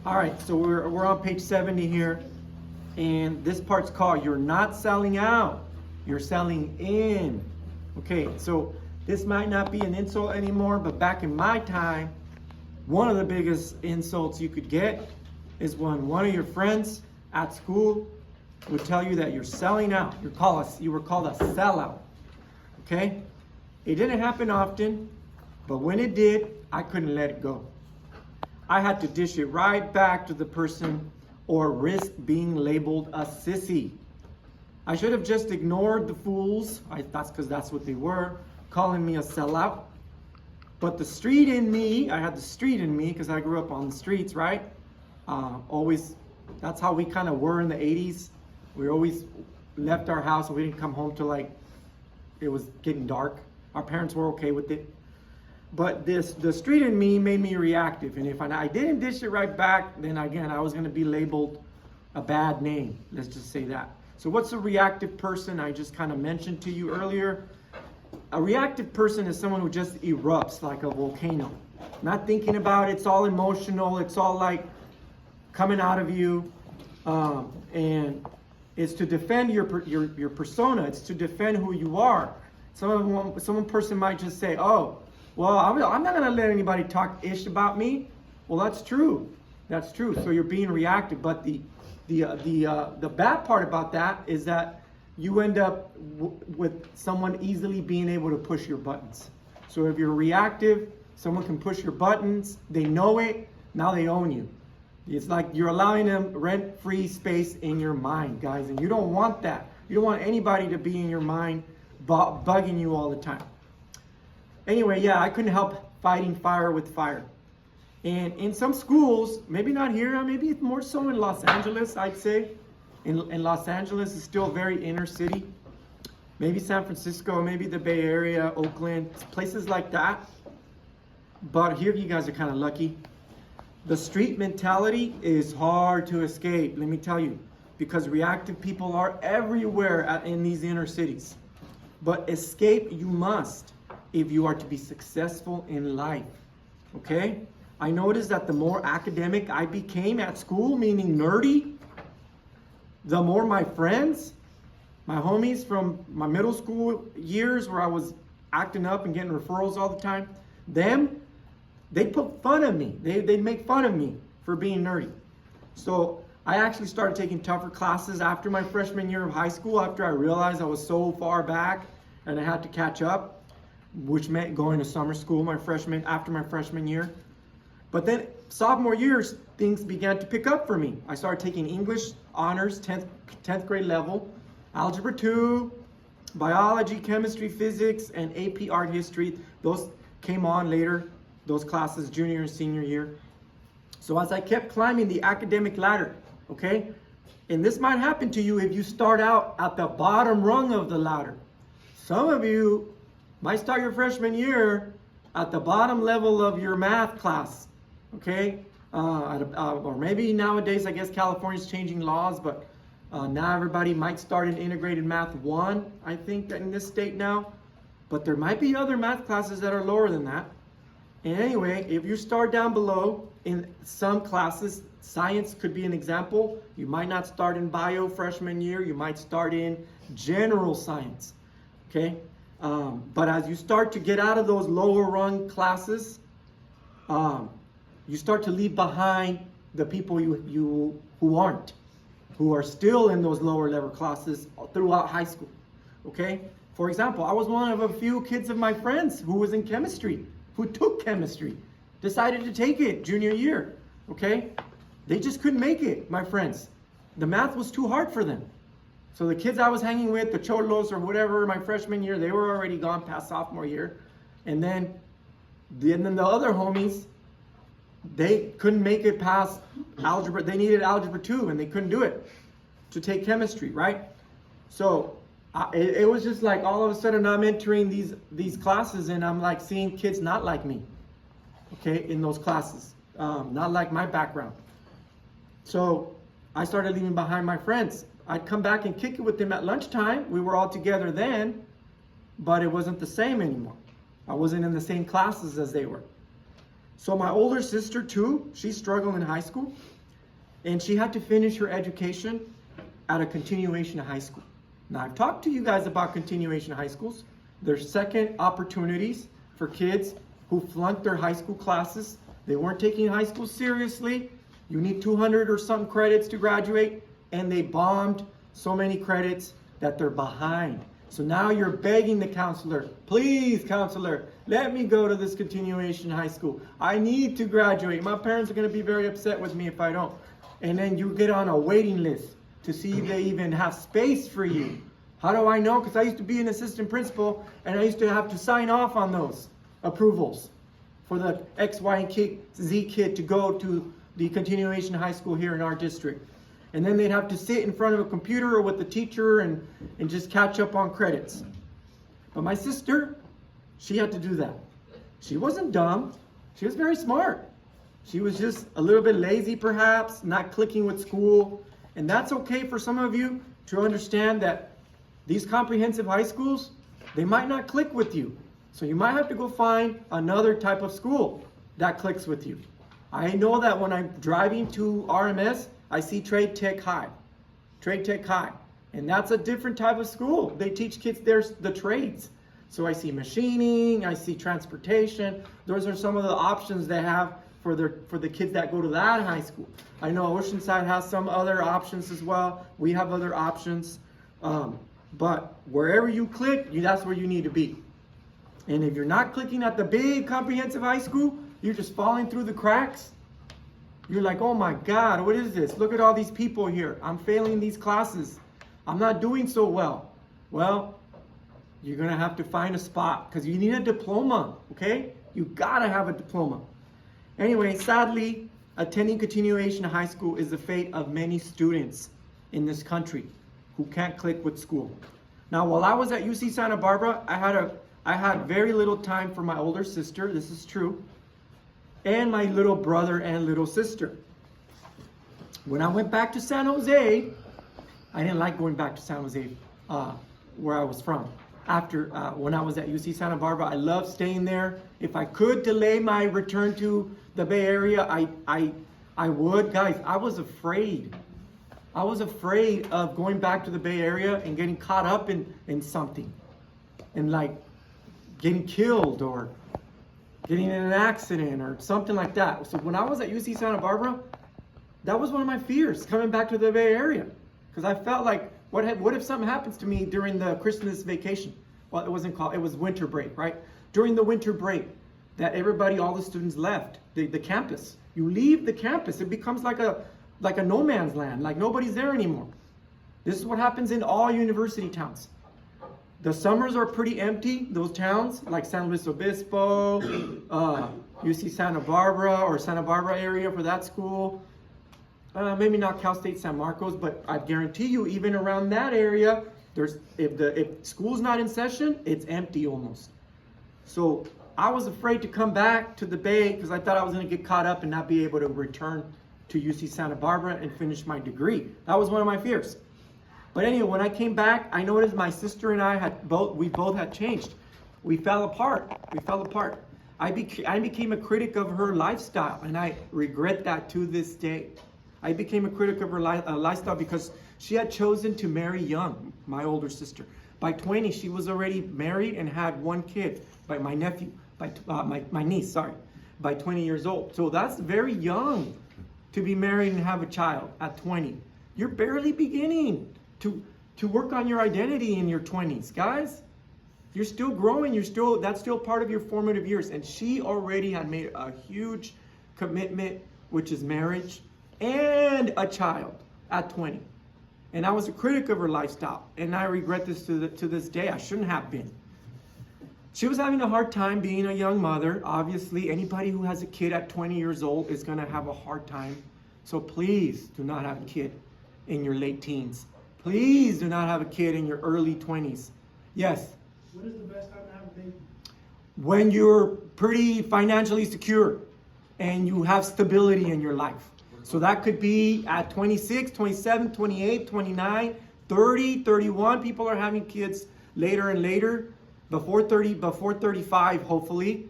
All right, so we're on page 70 here, and this part's called "You're not selling out, you're selling in." Okay, so this might not be an insult anymore, but back in my time, one of the biggest insults you could get is when one of your friends at school would tell you that you're selling out. You were called a sellout. Okay? It didn't happen often, but when it did, I couldn't let it go. I had to dish it right back to the person or risk being labeled a sissy. I should have just ignored the fools, that's because that's what they were, calling me a sellout. But the street in me, I had the street in me because I grew up on the streets, right? That's how we kind of were in the 80s. We always left our house and we didn't come home till like it was getting dark. Our parents were okay with it. But the street in me made me reactive. And if I didn't dish it right back, then again, I was going to be labeled a bad name. Let's just say that. So what's a reactive person? I just kind of mentioned to you earlier. A reactive person is someone who just erupts like a volcano. Not thinking about it. It's all emotional. It's all like coming out of you. And it's to defend your persona. It's to defend who you are. Some person might just say, oh, well, I'm not going to let anybody talk ish about me. Well, that's true. That's true. So you're being reactive. But the bad part about that is that you end up with someone easily being able to push your buttons. So if you're reactive, someone can push your buttons. They know it. Now they own you. It's like you're allowing them rent-free space in your mind, guys. And you don't want that. You don't want anybody to be in your mind bugging you all the time. Anyway, yeah, I couldn't help fighting fire with fire. And in some schools, maybe not here, maybe more so in Los Angeles, I'd say. In Los Angeles, it's still very inner city. Maybe San Francisco, maybe the Bay Area, Oakland, places like that. But here you guys are kind of lucky. The street mentality is hard to escape, let me tell you, because reactive people are everywhere in these inner cities. But escape you must if you are to be successful in life, okay? I noticed that the more academic I became at school, meaning nerdy, the more my friends, my homies from my middle school years where I was acting up and getting referrals all the time, they put fun of me. They'd make fun of me for being nerdy. So I actually started taking tougher classes after my freshman year of high school, after I realized I was so far back and I had to catch up, which meant going to summer school after my freshman year. But then sophomore years, things began to pick up for me. I started taking English honors, 10th grade level, Algebra 2, biology, chemistry, physics, and AP art history. Those came on later, those classes, junior and senior year. So as I kept climbing the academic ladder, okay, and this might happen to you if you start out at the bottom rung of the ladder. Some of you might start your freshman year at the bottom level of your math class, okay? Or maybe nowadays, I guess California's changing laws, but now everybody might start in integrated math 1, I think, in this state now. But there might be other math classes that are lower than that. And anyway, if you start down below in some classes, science could be an example. You might not start in bio freshman year. You might start in general science, okay? But as you start to get out of those lower rung classes, you start to leave behind the people who aren't, who are still in those lower level classes throughout high school, okay? For example, I was one of a few kids of my friends who was in chemistry, who took chemistry, decided to take it junior year, okay? They just couldn't make it, my friends. The math was too hard for them. So the kids I was hanging with, the cholos or whatever, my freshman year, they were already gone past sophomore year. And then the other homies, they couldn't make it past algebra. They needed algebra 2 and they couldn't do it to take chemistry, right? So it was just like all of a sudden I'm entering these classes and I'm like seeing kids not like me, okay, in those classes, not like my background. So I started leaving behind my friends. I'd come back and kick it with them at lunchtime. We were all together then, but it wasn't the same anymore. I wasn't in the same classes as they were. So my older sister too, she's struggling in high school. And she had to finish her education at a continuation high school. Now, I've talked to you guys about continuation high schools. There's second opportunities for kids who flunked their high school classes. They weren't taking high school seriously. You need 200 or some credits to graduate, and they bombed so many credits that they're behind. So now you're begging the counselor, please, counselor, let me go to this continuation high school. I need to graduate. My parents are going to be very upset with me if I don't. And then you get on a waiting list to see if they even have space for you. How do I know? Because I used to be an assistant principal, and I used to have to sign off on those approvals for the X, Y, and Z kid to go to the continuation high school here in our district. And then they'd have to sit in front of a computer or with the teacher and just catch up on credits. But my sister, she had to do that. She wasn't dumb. She was very smart. She was just a little bit lazy, perhaps, not clicking with school. And that's okay for some of you to understand that these comprehensive high schools, they might not click with you. So you might have to go find another type of school that clicks with you. I know that when I'm driving to RMS, I see Trade Tech High. Trade Tech High. And that's a different type of school. They teach kids the trades. So I see machining, I see transportation. Those are some of the options they have for the kids that go to that high school. I know Oceanside has some other options as well. We have other options. But wherever you click, that's where you need to be. And if you're not clicking at the big comprehensive high school, you're just falling through the cracks. You're like, oh my God, what is this? Look at all these people here. I'm failing these classes. I'm not doing so well. Well, you're going to have to find a spot because you need a diploma, okay? You got to have a diploma. Anyway, sadly, attending continuation high school is the fate of many students in this country who can't click with school. Now, while I was at UC Santa Barbara, I had very little time for my older sister. This is true. And my little brother and little sister. When I went back to San Jose, I didn't like going back to San Jose, where I was from. When I was at UC Santa Barbara, I loved staying there. If I could delay my return to the Bay Area, I would. Guys, I was afraid. I was afraid of going back to the Bay Area and getting caught up in something. And like getting killed or getting in an accident or something like that. So when I was at UC Santa Barbara, that was one of my fears, coming back to the Bay Area. Because I felt like, what if something happens to me during the Christmas vacation? Well, it was winter break, right? During the winter break, that all the students left the campus. You leave the campus, it becomes like a no man's land, like nobody's there anymore. This is what happens in all university towns. The summers are pretty empty, those towns, like San Luis Obispo, UC Santa Barbara, or Santa Barbara area for that school. Maybe not Cal State San Marcos, but I guarantee you, even around that area, if school's not in session, it's empty almost. So I was afraid to come back to the Bay because I thought I was going to get caught up and not be able to return to UC Santa Barbara and finish my degree. That was one of my fears. But anyway, when I came back, I noticed my sister and I we both had changed. We fell apart. I became a critic of her lifestyle, and I regret that to this day. I became a critic of her lifestyle because she had chosen to marry young, my older sister. By 20, she was already married and had one kid, by my nephew, my niece, by 20 years old. So that's very young to be married and have a child at 20. You're barely beginning to work on your identity in your 20s, guys. You're still growing. That's still part of your formative years. And she already had made a huge commitment, which is marriage and a child at 20. And I was a critic of her lifestyle, and I regret this to this day. I shouldn't have been. She was having a hard time being a young mother. Obviously, anybody who has a kid at 20 years old is going to have a hard time. So please do not have a kid in your late teens. Please do not have a kid in your early 20s. Yes? When is the best time to have a baby? When you're pretty financially secure and you have stability in your life. So that could be at 26, 27, 28, 29, 30, 31. People are having kids later and later, before 30, before 35, hopefully.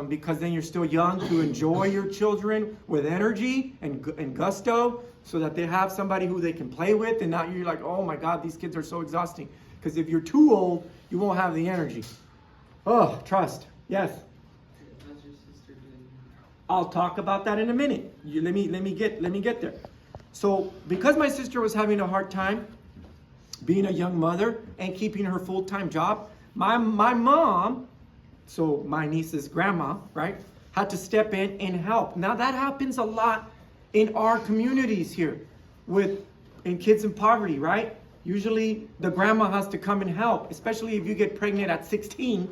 because then you're still young to enjoy your children with energy and gusto, so that they have somebody who they can play with, and not you're like, oh my God, these kids are so exhausting. Because if you're too old, you won't have the energy. Oh, trust. Yes. How's your sister doing? I'll talk about that in a minute. Let me get there. So because my sister was having a hard time being a young mother and keeping her full-time job, my mom, so my niece's grandma, right, had to step in and help. Now that happens a lot in our communities here in kids in poverty, right? Usually the grandma has to come and help, especially if you get pregnant at 16.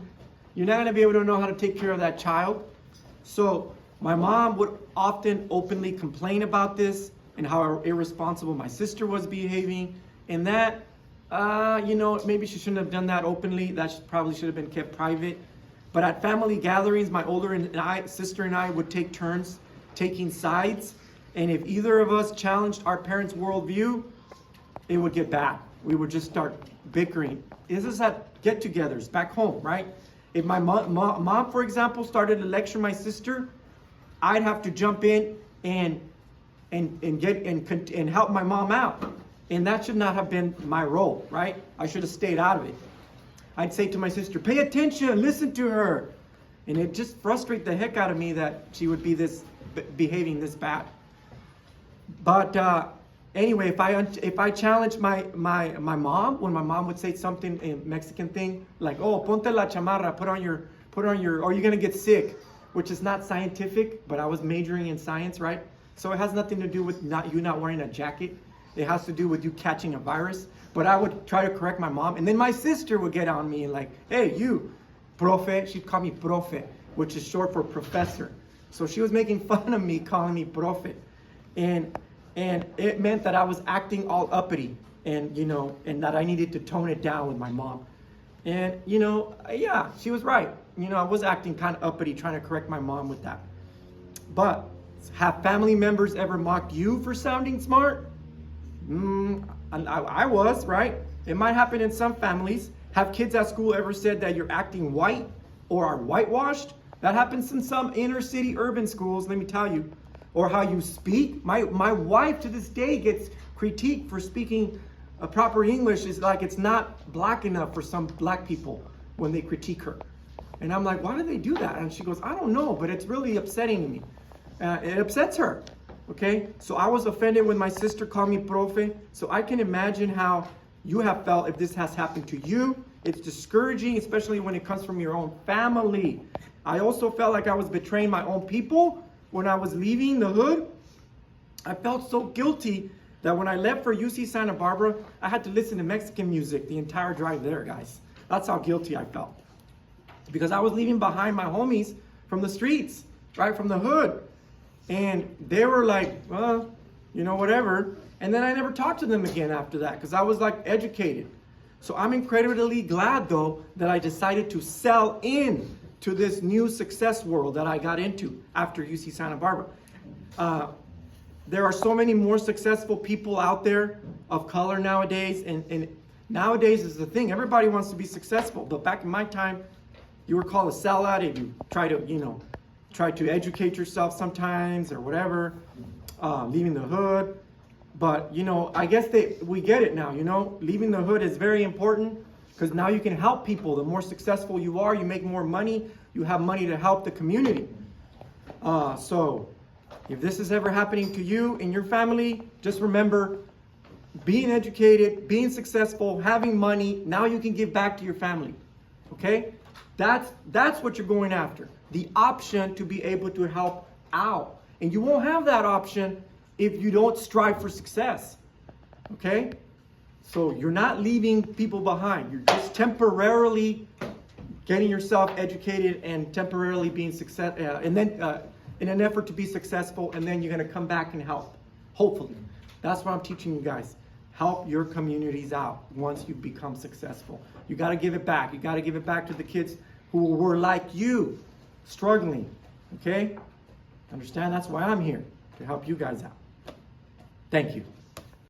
You're not gonna be able to know how to take care of that child. So my mom would often openly complain about this and how irresponsible my sister was behaving, and that, maybe she shouldn't have done that openly. That probably should have been kept private. But at family gatherings, my older sister and I would take turns taking sides. And if either of us challenged our parents' worldview, it would get bad. We would just start bickering. This is at get-togethers back home, right? If my mom, for example, started to lecture my sister, I'd have to jump in and help my mom out. And that should not have been my role, right? I should have stayed out of it. I'd say to my sister, pay attention, listen to her. And it just frustrated the heck out of me that she would be behaving this bad. But anyway, if I challenged my mom, when my mom would say something, a Mexican thing, like, oh, ponte la chamarra, put on your, or you're gonna get sick, which is not scientific, but I was majoring in science, right? So it has nothing to do with you not wearing a jacket. It has to do with you catching a virus. But I would try to correct my mom, and then my sister would get on me and like, hey, you, profe. She'd call me profe, which is short for professor. So she was making fun of me, calling me profe. And it meant that I was acting all uppity, and that I needed to tone it down with my mom. And yeah, she was right. I was acting kind of uppity, trying to correct my mom with that. But have family members ever mocked you for sounding smart? I was, right? It might happen in some families. Have kids at school ever said that you're acting white or are whitewashed? That happens in some inner city urban schools, let me tell you. Or how you speak. My wife to this day gets critiqued for speaking proper English. Is like it's not black enough for some black people when they critique her. And I'm like, why do they do that? And she goes, I don't know, but it's really upsetting to me. It upsets her. Okay, so I was offended when my sister called me profe. So I can imagine how you have felt if this has happened to you. It's discouraging, especially when it comes from your own family. I also felt like I was betraying my own people when I was leaving the hood. I felt so guilty that when I left for UC Santa Barbara, I had to listen to Mexican music the entire drive there, guys. That's how guilty I felt. Because I was leaving behind my homies from the streets, right, from the hood. And they were like, well, whatever. And then I never talked to them again after that because I was like educated. So I'm incredibly glad though that I decided to sell in to this new success world that I got into after UC Santa Barbara. There are so many more successful people out there of color nowadays. And nowadays is the thing. Everybody wants to be successful. But back in my time, you were called a sellout if you try to educate yourself sometimes or whatever, leaving the hood. But, I guess we get it now, leaving the hood is very important because now you can help people. The more successful you are, you make more money, you have money to help the community. So if this is ever happening to you and your family, just remember being educated, being successful, having money, now you can give back to your family, okay? That's what you're going after. The option to be able to help out. And you won't have that option if you don't strive for success. Okay? So you're not leaving people behind. You're just temporarily getting yourself educated and temporarily being success, and then in an effort to be successful, and then you're going to come back and help. Hopefully. That's what I'm teaching you guys. Help your communities out once you become successful. You got to give it back. You got to give it back to the kids who were like you, struggling. Okay? Understand? That's why I'm here, to help you guys out. Thank you.